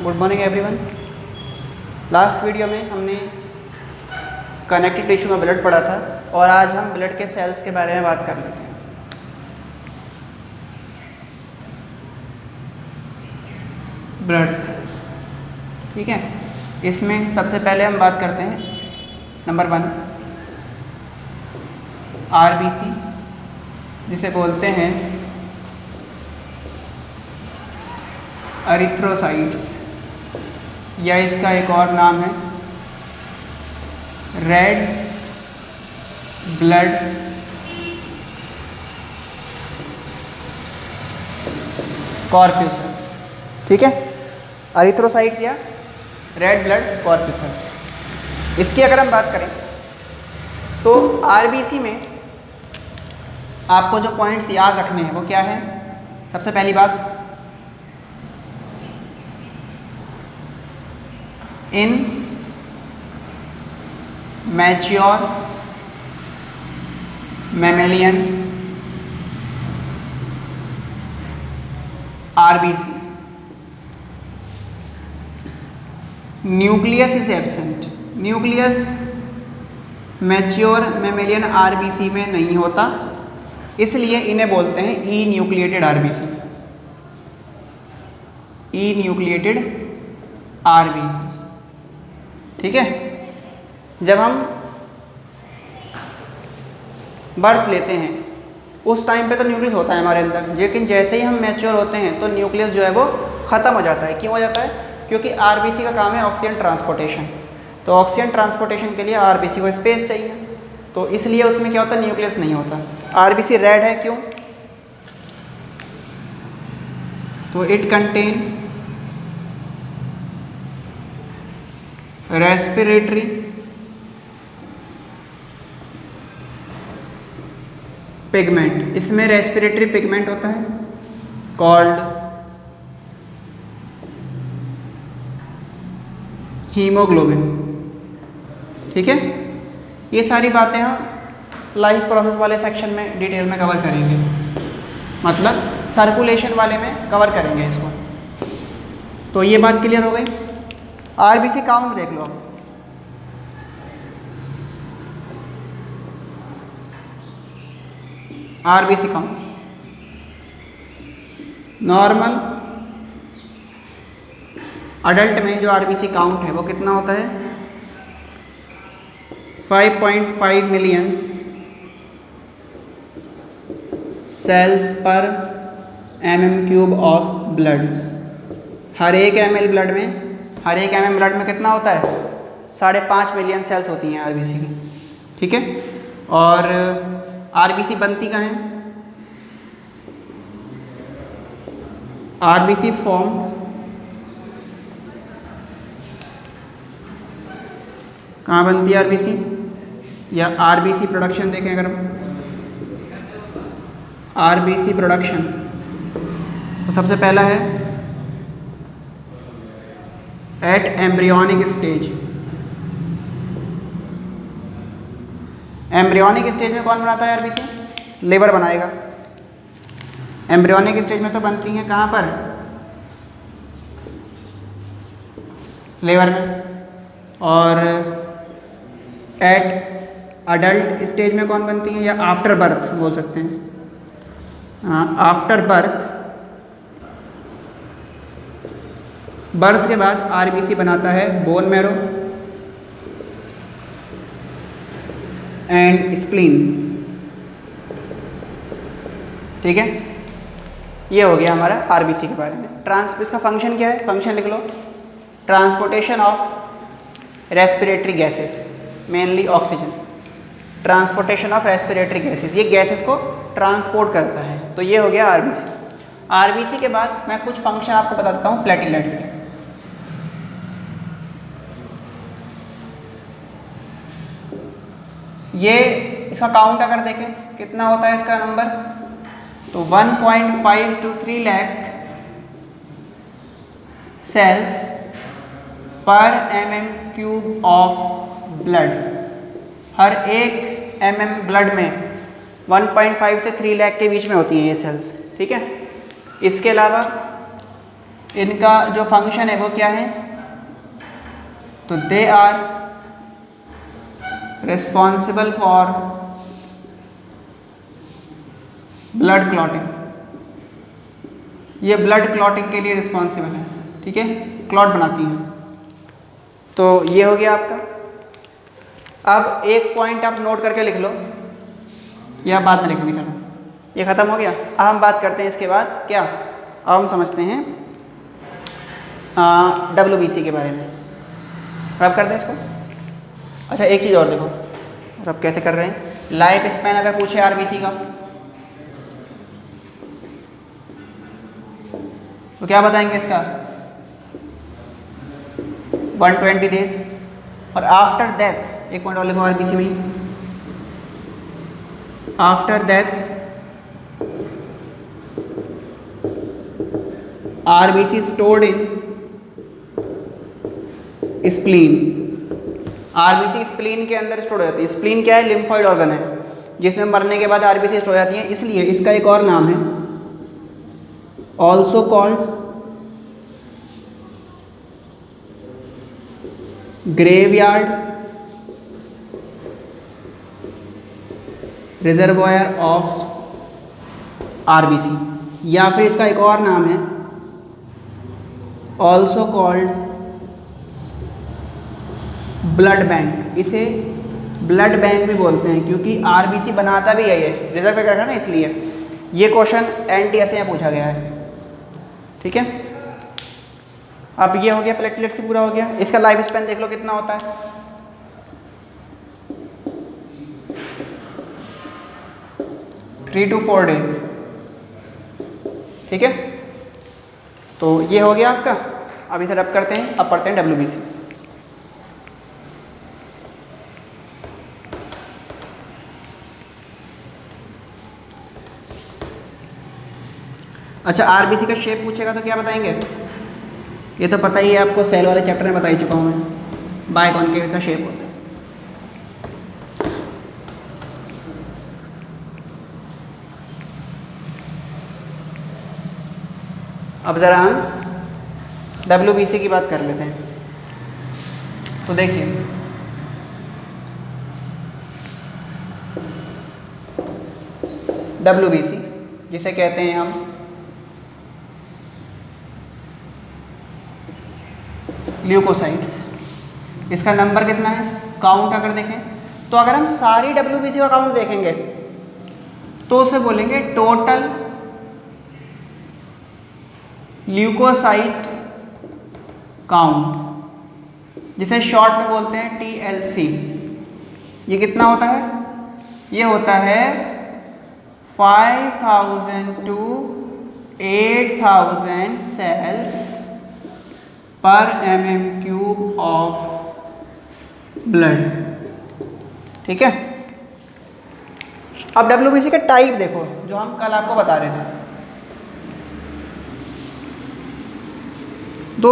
Good morning everyone. Last video में हमने connective tissue में ब्लड पढ़ा था और आज हम ब्लड के सेल्स के बारे में बात कर लेते हैं। ब्लड सेल्स, ठीक है। इसमें सबसे पहले हम बात करते हैं नंबर 1 आरबीसी, जिसे बोलते हैं एरिथ्रोसाइट्स, या इसका एक और नाम है रेड ब्लड कॉर्प्यूसल्स, ठीक है। एरिथ्रोसाइट्स या रेड ब्लड कॉर्प्यूसल्स। इसकी अगर हम बात करें तो आरबीसी में आपको जो पॉइंट्स याद रखने हैं वो क्या है। सबसे पहली बात, in mature mammalian RBC nucleus is absent. Nucleus mature mammalian RBC में नहीं होता, इसलिए इन्हें बोलते हैं ई न्यूक्लिएटेड आरबीसी। ई न्यूक्लिएटेड आरबीसी, ठीक है। जब हम बर्थ लेते हैं उस टाइम पे तो न्यूक्लियस होता है हमारे अंदर, लेकिन जैसे ही हम मैच्योर होते हैं तो न्यूक्लियस जो है वो ख़त्म हो जाता है। क्यों हो जाता है? क्योंकि आरबीसी का काम है ऑक्सीजन ट्रांसपोर्टेशन। तो ऑक्सीजन ट्रांसपोर्टेशन के लिए आरबीसी को स्पेस चाहिए, तो इसलिए उसमें क्या होता है, न्यूक्लियस नहीं होता। आरबीसी रेड है, क्यों? तो इट कंटेन रेस्पिरेटरी पिगमेंट। इसमें रेस्पिरेटरी पिगमेंट होता है कॉल्ड हीमोग्लोबिन, ठीक है। ये सारी बातें हम लाइफ प्रोसेस वाले सेक्शन में डिटेल में कवर करेंगे, मतलब सर्कुलेशन वाले में कवर करेंगे इसको। तो ये बात क्लियर हो गई। आरबीसी काउंट देख लो। आरबीसी काउंट नॉर्मल अडल्ट में जो आरबीसी काउंट है वो कितना होता है? 5.5 मिलियंस सेल्स पर mm³ ऑफ ब्लड। हर एक एम एल ब्लड में कितना होता है? 5.5 मिलियन सेल्स होती हैं आरबीसी की, ठीक है। और आरबीसी बनती कहाँ है? आरबीसी फॉर्म कहाँ बनती है आरबीसी, या आरबीसी प्रोडक्शन देखें अगर हम आरबीसी प्रोडक्शन, तो सबसे पहला है at embryonic stage. Embryonic stage में कौन बनाता है आरबीसी? लिवर बनाएगा। एम्ब्रियोनिक स्टेज में तो बनती हैं कहाँ पर? लिवर में। और एट अडल्ट स्टेज में कौन बनती है, या आफ्टर बर्थ बोल सकते हैं। हाँ, आफ्टर बर्थ के बाद आरबीसी बनाता है बोन मैरो एंड स्प्लीन, ठीक है। ये हो गया हमारा आरबीसी के बारे में। इसका फंक्शन क्या है? फंक्शन लिख लो। Transportation of respiratory gases, mainly oxygen. Transportation of respiratory gases, ये गैसेस को ट्रांसपोर्ट करता है। तो ये हो गया आरबीसी। आरबीसी के बाद मैं कुछ फंक्शन आपको बता देता हूँ प्लेटलेट्स के। ये इसका काउंट अगर देखें कितना होता है इसका नंबर, तो 1.5 to 3 लाख सेल्स पर mm³ ऑफ ब्लड। हर एक ब्लड में 1.5 से 3 लाख के बीच में होती हैं ये सेल्स, ठीक है। इसके अलावा इनका जो फंक्शन है वो क्या है, तो they are responsible for blood clotting, ये ब्लड क्लॉटिंग के लिए रिस्पॉन्सिबल है, ठीक है, क्लॉट बनाती हैं। तो ये हो गया आपका। अब एक पॉइंट आप नोट करके लिख लो, या बाद में लिखोगे, चलो ये ख़त्म हो गया। अब हम बात करते हैं इसके बाद क्या, अब हम समझते हैं WBC के बारे में। अब करते हैं इसको। अच्छा एक चीज़ और देखो, सब कैसे कर रहे हैं। लाइफ स्पैन अगर पूछे RBC का तो क्या बताएंगे इसका, 120 डेज। और आफ्टर डेथ, एक पॉइंट और लिखो RBC में, after death RBC stored in spleen, RBC spleen के अंदर स्टोर हो जाती है। स्प्लीन क्या है, लिम्फॉइड ऑर्गन है जिसमें मरने के बाद RBC स्टोर हो जाती है, इसलिए इसका एक और नाम है, also called graveyard reservoir of RBC, या फिर इसका एक और नाम है ऑल्सो कॉल्ड ब्लड बैंक। इसे ब्लड बैंक भी बोलते हैं क्योंकि RBC बनाता भी है ये, रिजर्व कर रखा ना, इसलिए ये क्वेश्चन NTSA में पूछा गया है, ठीक है। अब ये हो गया प्लेटलेट से पूरा हो गया। इसका लाइफ स्पैन देख लो कितना होता है, 3 to 4 डेज, ठीक है। तो ये हो गया आपका। अब इसे रब करते हैं, अब पढ़ते हैं WBC। अच्छा RBC का शेप पूछेगा तो क्या बताएंगे, ये तो पता ही है आपको, सेल वाले चैप्टर में बता ही चुका हूँ मैं, बाइकॉनकेव का शेप होता है। अब ज़रा हम WBC की बात कर लेते हैं। तो देखिए WBC जिसे कहते हैं हम ल्यूकोसाइट्स, इसका नंबर कितना है, काउंट अगर देखें तो अगर हम सारी WBC का काउंट देखेंगे तो उसे बोलेंगे टोटल ल्यूकोसाइट काउंट, जिसे शॉर्ट में बोलते हैं TLC। ये कितना होता है, ये होता है 5000 to 8000 सेल्स पर mm³ ऑफ ब्लड, ठीक है। अब WBC के टाइप देखो, जो हम कल आपको बता रहे थे, दो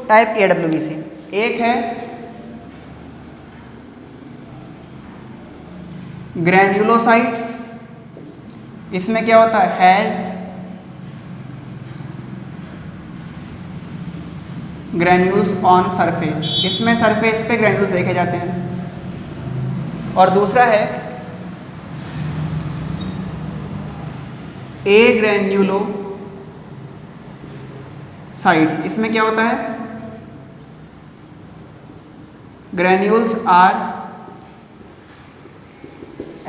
टाइप की है WBC। एक है ग्रैन्युलोसाइट्स, इसमें क्या होता है, हैज़ ग्रैन्यूल्स ऑन सरफेस, इसमें सरफेस पे ग्रैन्यूल्स देखे जाते हैं। और दूसरा है ए ग्रैन्युलो साइड्स, इसमें क्या होता है, ग्रैन्यूल्स आर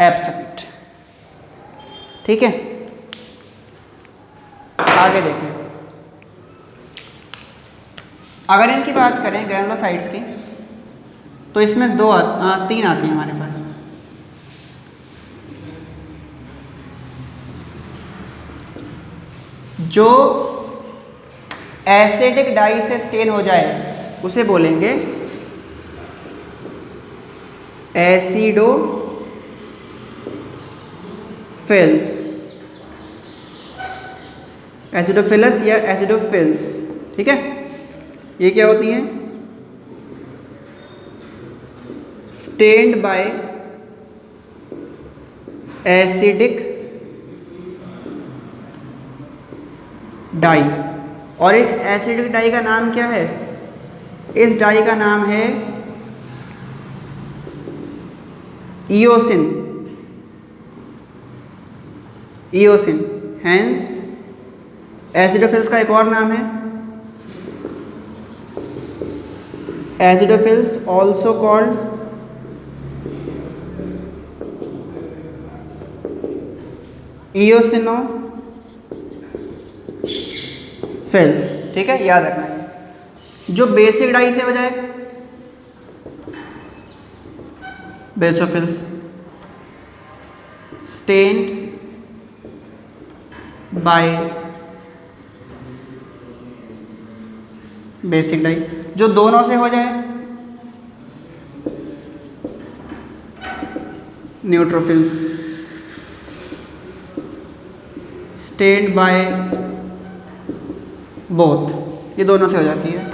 एब्सेंट, ठीक है। आगे देखिए, अगर इनकी बात करें ग्रैनुलोसाइट्स की, तो इसमें तीन आती हैं हमारे पास। जो एसिडिक डाई से स्टेन हो जाए उसे बोलेंगे एसिडोफिल्स, एसिडोफिलस या एसिडोफिल्स, ठीक है। ये क्या होती हैं, स्टेन्ड बाय एसिडिक डाई, और इस एसिडिक डाई का नाम क्या है? इस डाई का नाम है इयोसिन। इयोसिन। हैंस एसिडोफिल्स का एक और नाम है एसिडोफिल्स ऑल्सो कॉल्ड इयोसिनोफिल्स। ठीक है, याद रखना है। जो बेसिक डाई से हो जाए basophils, stained by basic dye. जो दोनों से हो जाए न्यूट्रोफिल्स, स्टेन्ड बाय बोथ। ये दोनों से हो जाती है।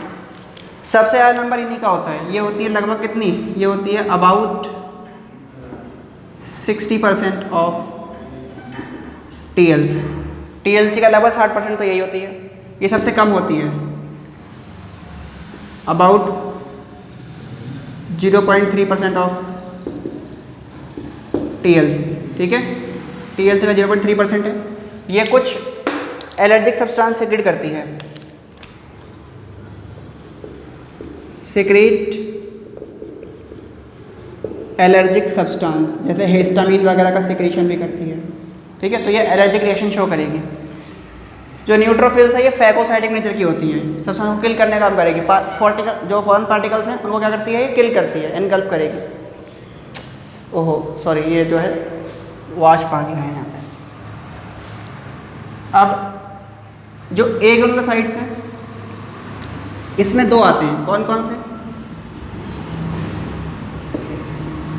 सबसे ज़्यादा नंबर इन्हीं का होता है। ये होती है लगभग कितनी? ये होती है अबाउट 60% ऑफ टीएलसी। टीएलसी का लगभग 60% तो यही होती है। ये सबसे कम होती है अबाउट 0.3% ऑफ टीएलसी। ठीक है, टीएलसी का 0.3% है। ये कुछ एलर्जिक सब्सटेंस सिक्रेट करती है, सिक्रेट एलर्जिक सब्सटेंस, जैसे हिस्टामिन वगैरह का सिक्रेशन भी करती है। ठीक है, तो ये एलर्जिक रिएक्शन शो करेगी। जो न्यूट्रोफिल्स है ये फैगोसाइटिक नेचर की होती हैं, सब्सटेंस को किल करने का काम करेगी। जो फॉरेन पार्टिकल्स हैं उनको क्या करती है? ये किल करती है, एनगल्फ करेगी। ओहो सॉरी, ये जो है वाष्प आ गया है यहाँ पे। अब जो ए ग्लूकोसाइड्स हैं इसमें दो आते हैं, कौन कौन से?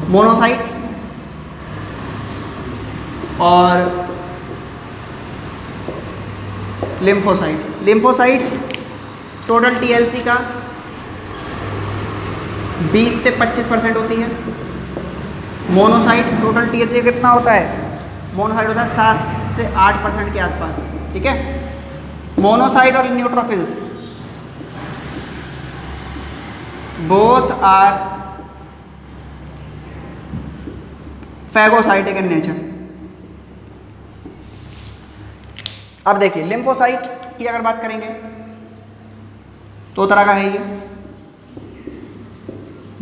मोनोसाइट्स और लिम्फोसाइट्स। लिम्फोसाइट्स टोटल टीएलसी का 20 से 25% होती है। मोनोसाइट टोटल टीएलसी कितना होता है? मोनोसाइट होता है 7 से 8% के आसपास। ठीक है, मोनोसाइट और neutrophils both are phagocytic in nature. अब देखिए लिम्फोसाइट की अगर बात करेंगे तो तरह का है ये,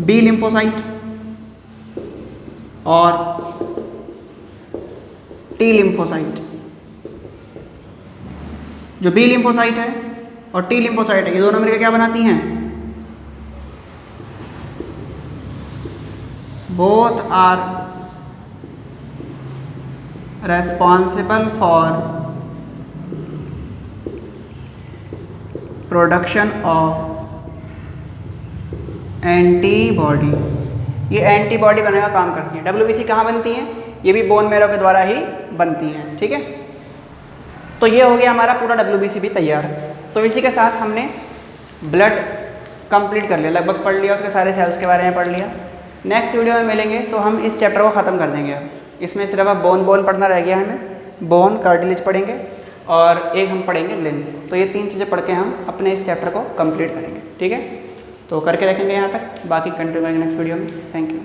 बी लिम्फोसाइट और टी लिम्फोसाइट। जो बी लिम्फोसाइट है और टी लिम्फोसाइट है ये दोनों मिलकर क्या बनाती हैं? Both are responsible for production of antibody. ये एंटीबॉडी बनाने का काम करती हैं। डब्ल्यूबीसी कहाँ बनती हैं? ये भी बोन मैरो के द्वारा ही बनती हैं। ठीक है, तो ये हो गया हमारा पूरा डब्ल्यूबीसी भी तैयार। तो इसी के साथ हमने ब्लड कंप्लीट कर लिया, लगभग पढ़ लिया, उसके सारे सेल्स के बारे में पढ़ लिया। नेक्स्ट वीडियो में मिलेंगे तो हम इस चैप्टर को ख़त्म कर देंगे। इसमें सिर्फ अब बोन पढ़ना रह गया हमें। बोन, कार्टिलेज पढ़ेंगे और एक हम पढ़ेंगे लिम्फ। तो ये 3 चीज़ें पढ़ के हम अपने इस चैप्टर को कंप्लीट करेंगे। ठीक है, तो करके रखेंगे यहाँ तक, बाकी कंटिन्यू करेंगे नेक्स्ट वीडियो में। Thank you.